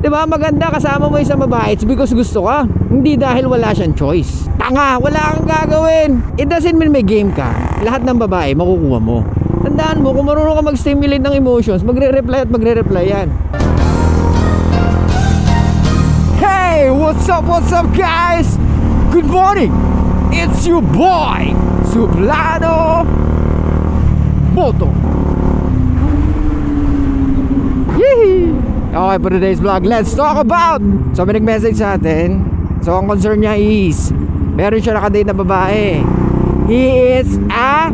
Diba, maganda kasama mo isang babae, it's because gusto ka, hindi dahil wala siyang choice. Tanga, wala kang gagawin. It doesn't mean may game ka. Lahat ng babae makukuha mo. Tandaan mo, kung marunong ka mag-stimulate ng emotions, magre-reply at magre-reply yan. Hey, what's up guys? Good morning. It's your boy Suplado Moto. Yee! Okay, for today's vlog, let's talk about. So may nag-message sa atin. So ang concern niya is meron siya nakadate na babae. He is a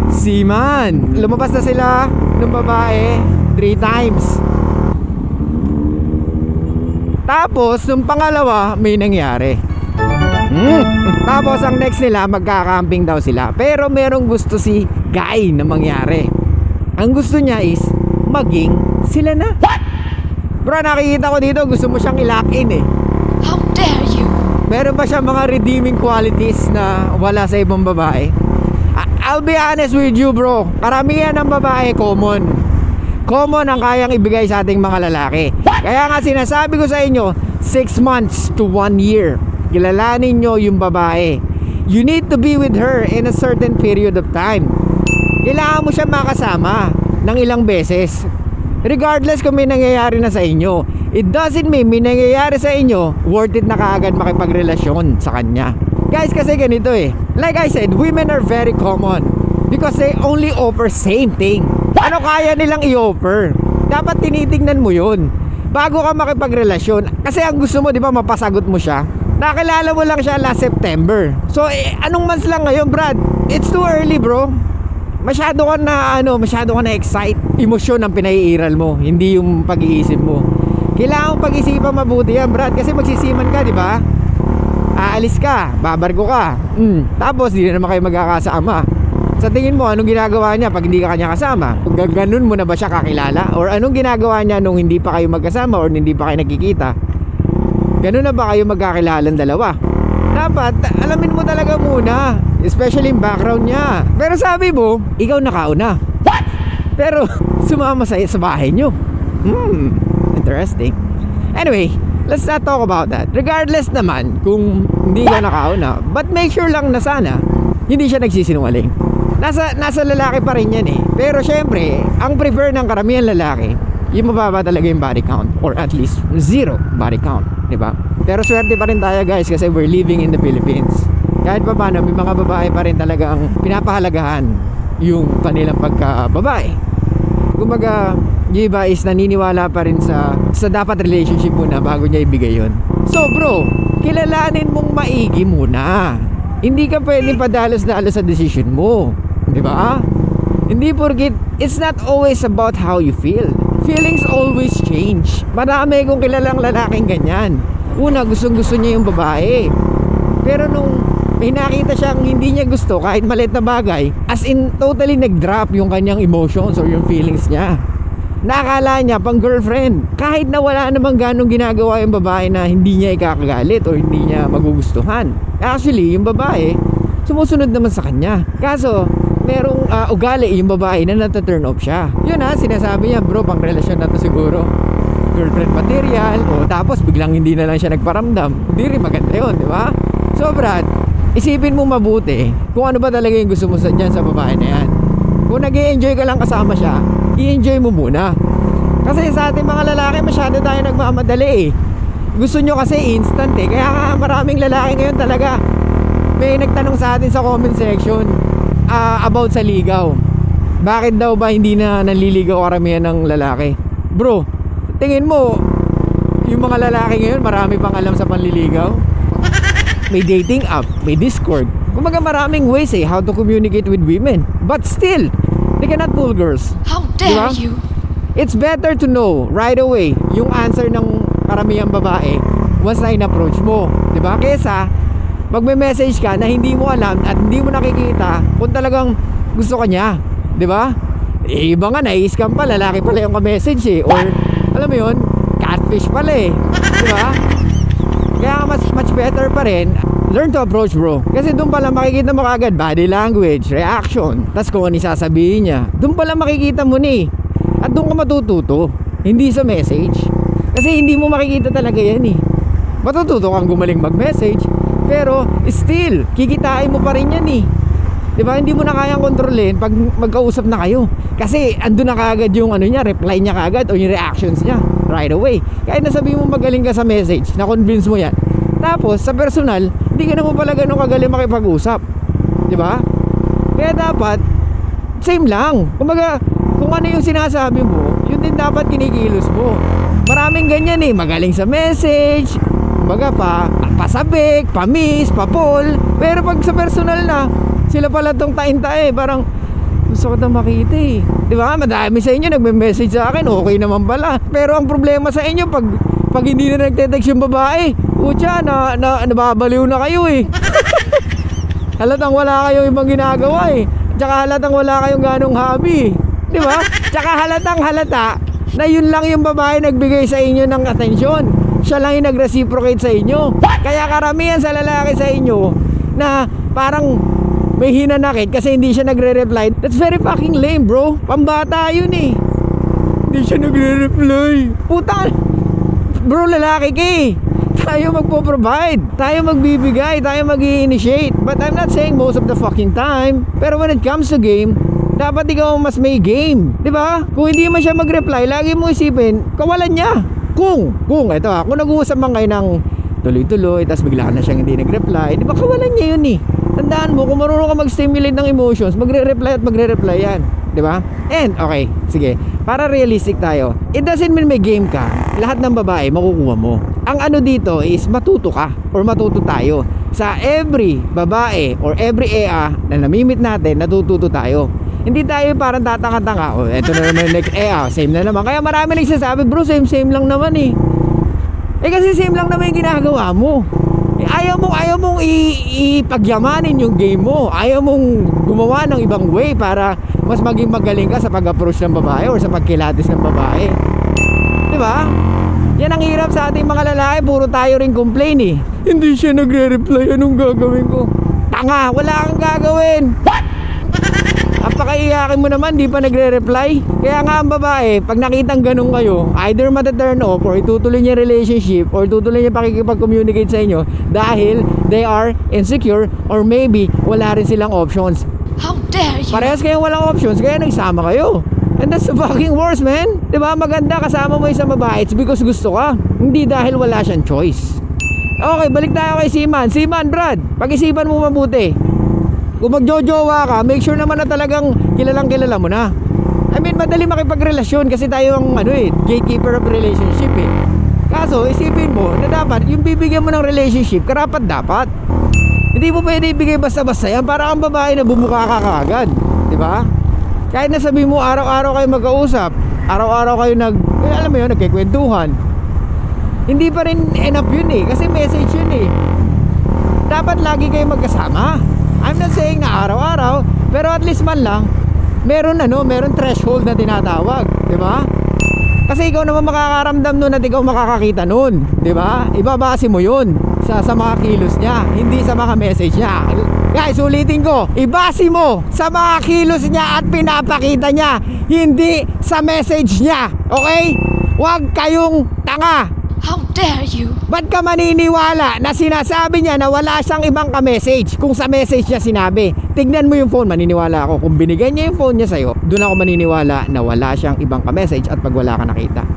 seaman. Lumabas na sila ng babae 3 times. Tapos nung pangalawa may nangyari. Tapos ang next nila magkakamping daw sila. Pero merong gusto si guy na mangyari. Ang gusto niya is maging sila na. What? Bro, nakikita ko dito gusto mo siyang i-lock in eh. How dare you? Meron ba siya mga redeeming qualities na wala sa ibang babae? I'll be honest with you bro, karamihan ng babae common ang kayang ibigay sa ating mga lalaki. Kaya nga sinasabi ko sa inyo 6 months to 1 year, kilalanin nyo yung babae. You need to be with her in a certain period of time. Kailangan mo siya makasama ng ilang beses, regardless kung may nangyayari na sa inyo. It doesn't mean may nangyayari sa inyo worth it na kaagad makipagrelasyon sa kanya. Guys, kasi ganito eh, like I said, women are very common because they only offer same thing. Ano kaya nilang i-offer? Dapat tinitingnan mo yun bago ka makipagrelasyon. Kasi ang gusto mo, di ba, mapasagot mo siya. Nakilala mo lang siya last September. So anong months lang ngayon, Brad? It's too early bro. Masyado ka na excite. Emosyon ang pinaiiral mo, hindi yung pag-iisip mo. Kailangan pag-isipan mabuti yan, Brad, kasi magsisiman ka, di ba? Aalis ka, babargo ka. Tapos di na naman kayo magkakasama. Sa tingin mo, anong ginagawa niya pag hindi ka kanya kasama? Ganun mo na ba siya kakilala? Or anong ginagawa niya nung hindi pa kayo magkasama or hindi pa kayo nagkikita? Ganun na ba kayo magkakilalang dalawa? Dapat alamin mo talaga muna, especially yung background niya. Pero sabi mo, ikaw nakauna. What? Pero sumama sa bahay nyo. Interesting. Anyway, let's not talk about that. Regardless naman kung hindi ka nakauna, but make sure lang na sana hindi siya nagsisinungaling. Nasa lalaki pa rin yan eh. Pero syempre, ang prefer ng karamihan lalaki, yung mababa talaga yung body count, or at least 0 body count, diba? Pero swerte pa rin tayo guys, kasi we're living in the Philippines. Kahit pa paano, may mga babae pa rin talaga ang pinapahalagahan yung kanilang pagka-babae. Kumbaga, yung iba is naniniwala pa rin sa dapat relationship muna bago niya ibigay yun. So bro, kilalanin mong maigi muna. Hindi ka pwedeng padalos-dalos sa decision mo, di ba? Hindi porkit, it's not always about how you feel. Feelings always change. Marami kong kilalang lalaking ganyan. Una, gustong-gusto niya yung babae. Pero nung may nakita siyang hindi niya gusto kahit maliit na bagay, as in totally nag-drop yung kanyang emotions or yung feelings niya. Nakakala niya pang girlfriend, kahit na wala namang ganong ginagawa yung babae na hindi niya ikakagalit or hindi niya magugustuhan. Actually, yung babae sumusunod naman sa kanya. Kaso merong ugali yung babae na nata-turn off siya. Yun sinasabi niya, bro, pang relasyon na to siguro, girlfriend material. O tapos biglang hindi na lang siya nagparamdam. Hindi rin maganda yun, di ba? So Brad, isipin mo mabuti kung ano ba talaga yung gusto mo dyan sa babae na yan. Kung nag-i-enjoy ka lang kasama siya, i-enjoy mo muna. Kasi sa ating mga lalaki, masyado tayo nagmamadali eh. Gusto nyo kasi instant eh. Kaya nga maraming lalaki ngayon talaga, may nagtanong sa atin sa comment section about sa ligaw. Bakit daw ba hindi na naliligaw karamihan ng lalaki? Bro, tingin mo yung mga lalaki ngayon marami pang alam sa panliligaw? May dating app, may Discord. Kumbaga maraming ways how to communicate with women. But still, they cannot fool girls. How dare Diba? you? It's better to know right away yung answer ng karamihang babae once na in-approach mo, diba? Kesa magme-message ka na hindi mo alam at hindi mo nakikita kung talagang gusto ka niya, diba? Iba nga, nai-scam pa, lalaki pala yung ka-message eh. Or alam mo yun, catfish pala eh, diba? Kaya much better pa rin learn to approach, bro. Kasi doon pala makikita mo kagad body language, reaction, tas kung ano sasabihin niya. Doon pala makikita mo ni. At doon ka matututo, hindi sa message. Kasi hindi mo makikita talaga yan eh. Matututo kang gumaling mag-message, pero still, kikitain mo pa rin yan eh. Diba? Hindi mo na kayang kontrolin pag magkausap na kayo. Kasi andun na kagad yung ano niya, reply niya kagad o yung reactions niya right away. Kahit nasabi mo magaling ka sa message, na-convince mo yan. Tapos sa personal, hindi ka naman pala ganun kagaling makipag-usap. Diba? Kaya dapat same lang. Kumbaga, kung ano yung sinasabi mo, yun din dapat kinikilos mo. Maraming ganyan eh, magaling sa message, kumbaga pasabik, pamis, papol. Pero pag sa personal na, sila pala tong tain-tae, parang gusto ko na makita eh. Di ba? Madami sa inyo nagme-message sa akin, okay naman pala. Pero ang problema sa inyo, pag hindi na nagte-text yung babae, utya, nababaliw na kayo eh. Halatang wala kayong ibang ginagawa eh. Tsaka halatang wala kayong ganong hobby. Di ba? Tsaka halatang halata na yun lang yung babae nagbigay sa inyo ng atensyon. Siya lang yung nag-reciprocate sa inyo. Kaya karamihan sa lalaki sa inyo na parang may hinanakit kasi hindi siya nagre-reply. That's very fucking lame, bro. Pambata yun eh. Hindi siya nagre-reply. Puta. Bro, lalaki ka eh. Tayo magpo-provide, tayo magbibigay, tayo mag-i-initiate. But I'm not saying most of the fucking time. Pero when it comes to game, dapat ikaw mas may game, di ba? Kung hindi man siya mag-reply, lagi mo isipin, kawalan niya. Kung ito kung nag-uusap man kayo ng tuloy-tuloy, tapos bigla na siyang hindi nag-reply, di ba kawalan niya yun eh. Tandaan mo, kung marunong ka mag-stimulate ng emotions, magre-reply at magre-reply yan, di ba? And okay, sige, para realistic tayo, it doesn't mean may game ka, lahat ng babae makukuha mo. Ang ano dito is matuto ka or matuto tayo. Sa every babae or every EA na namimit natin, natututo tayo. Hindi tayo parang tatanga-tanga, oh, eto na naman next EA, same na naman. Kaya marami nagsasabi, bro, same lang naman eh. Kasi same lang naman yung ginagawa mo. Ayaw mong ipagyamanin yung game mo. Ayaw mong gumawa ng ibang way para mas maging magaling ka sa pag-approach ng babae or sa pagkilatis ng babae. Diba? Yan ang hirap sa ating mga lalaki. Puro tayo rin complain eh. Hindi siya nagre-reply. Anong gagawin ko? Tanga! Wala kang gagawin! What? Apakaiyakin mo naman, di pa nagre-reply. Kaya nga ang babae, pag nakitang ganun kayo, either mata-turn off or itutuloy niya relationship or tutuloy niya pakikipag-communicate sa inyo dahil they are insecure or maybe wala rin silang options. How dare you? Parehas kayong walang options, kaya nagsama kayo. And that's the fucking worst, man. Diba? Maganda kasama mo isang babae, it's because gusto ka, hindi dahil wala siyang choice. Okay, balik tayo kay Seaman. Seaman, Brad, pag-isipan mo mabuti. Kung magjojowa ka, make sure naman na talagang kilalang kilala mo na. I mean, madali makipagrelasyon kasi tayo ang gatekeeper of relationship eh. Kaso, isipin mo na dapat yung bibigyan mo ng relationship, karapat dapat. Hindi mo pwede ibigay basta-basta yan para ang babae na bumuka ka kaagad. Diba? Kahit nasabi mo araw-araw kayo magkausap, araw-araw kayo alam mo yun, nagkikwentuhan. Hindi pa rin enough yun eh, kasi message yun eh. Dapat lagi kayo magkasama. I'm not saying na araw-araw, pero at least man lang meron threshold na tinatawag, 'di ba? Kasi ikaw naman makakaramdam noon at ikaw makakakita noon, 'di ba? Ibabase mo 'yun sa mga kilos niya, hindi sa mga message niya. Guys, ulitin ko, ibase mo sa mga kilos niya at pinapakita niya, hindi sa message niya. Okay? Huwag kayong tanga. How dare you? Ba't ka maniniwala na sinasabi niya na wala siyang ibang ka-message kung sa message niya sinabi? Tignan mo yung phone, maniniwala ako. Kung binigay niya yung phone niya sa'yo, doon ako maniniwala na wala siyang ibang ka-message at pag wala ka nakita.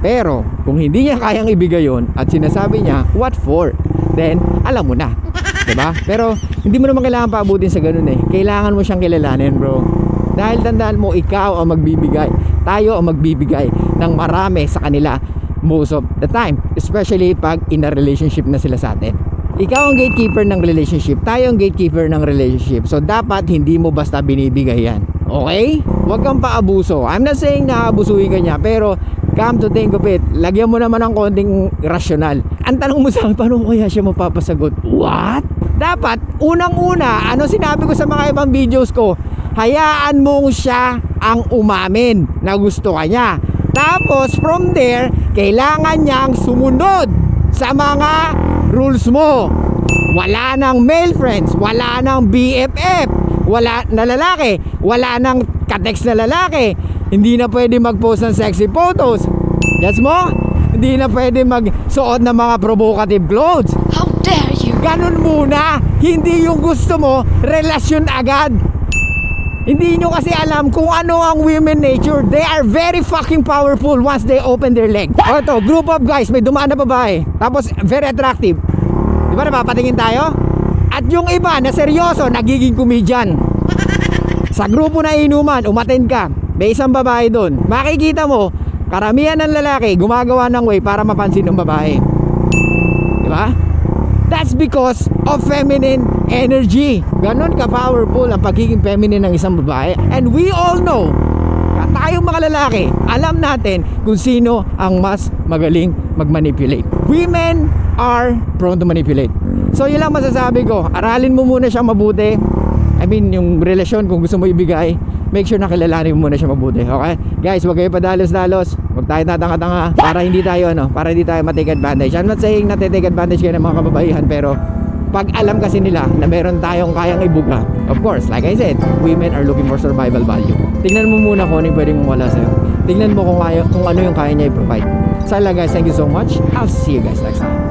Pero, kung hindi niya kayang ibigay yon at sinasabi niya, what for? Then, alam mo na. Diba? Pero, hindi mo naman kailangan paabutin sa ganun eh. Kailangan mo siyang kilalanin, bro. Dahil tandaan mo, ikaw ang magbibigay. Tayo ang magbibigay ng marami sa kanila most of the time, especially pag in a relationship na sila sa atin. Ikaw ang gatekeeper ng relationship, tayo ang gatekeeper ng relationship. So dapat hindi mo basta binibigay yan. Okay? Huwag kang paabuso. I'm not saying na abusuhin ka niya, pero come to think of it, lagyan mo naman ng konting rasyonal. Ang tanong mo sa akin, paano kaya siya mapapasagot? What? Dapat, unang-una, ano sinabi ko sa mga ibang videos ko, hayaan mong siya ang umamin na gusto ka niya. Tapos from there, kailangan niyang sumunod sa mga rules mo. Wala nang male friends, wala nang BFF, wala na lalaki, wala nang katext na lalaki, hindi na pwede mag-post ng sexy photos. Gets mo? Hindi na pwede magsuot ng mga provocative clothes. How dare you? Ganun muna. Hindi yung gusto mo, relasyon agad. Hindi nyo kasi alam kung ano ang women nature. They are very fucking powerful once they open their leg. O ito, group of guys, may dumaan na babae. Tapos very attractive. Di ba napapatingin tayo? At yung iba na seryoso, nagiging comedian. Sa grupo na inuman, umattend ka. May isang babae doon. Makikita mo, karamihan ng lalaki gumagawa ng way para mapansin ng babae. Di ba? That's because of feminine energy. Ganon ka-powerful ang pagiging feminine ng isang babae. And we all know, tayong mga lalaki, alam natin kung sino ang mas magaling mag-manipulate. Women are prone to manipulate. So yun lang masasabi ko, aralin mo muna siya mabuti. I mean, yung relasyon kung gusto mo ibigay, make sure na kilalanin mo muna siya mabuti. Okay? Guys, huwag kayo padalos-dalos. Huwag tayo tatanga-tanga para hindi tayo matake advantage. I'm not saying na take advantage kayo ng mga kababaihan, pero pag alam kasi nila na meron tayong kayang ibuga, of course, like I said, women are looking for survival value. Tingnan mo muna kung ano yung pwedeng mong wala sa'yo. Tingnan mo kung ano yung kaya niya i-provide. So lang guys, thank you so much. I'll see you guys next time.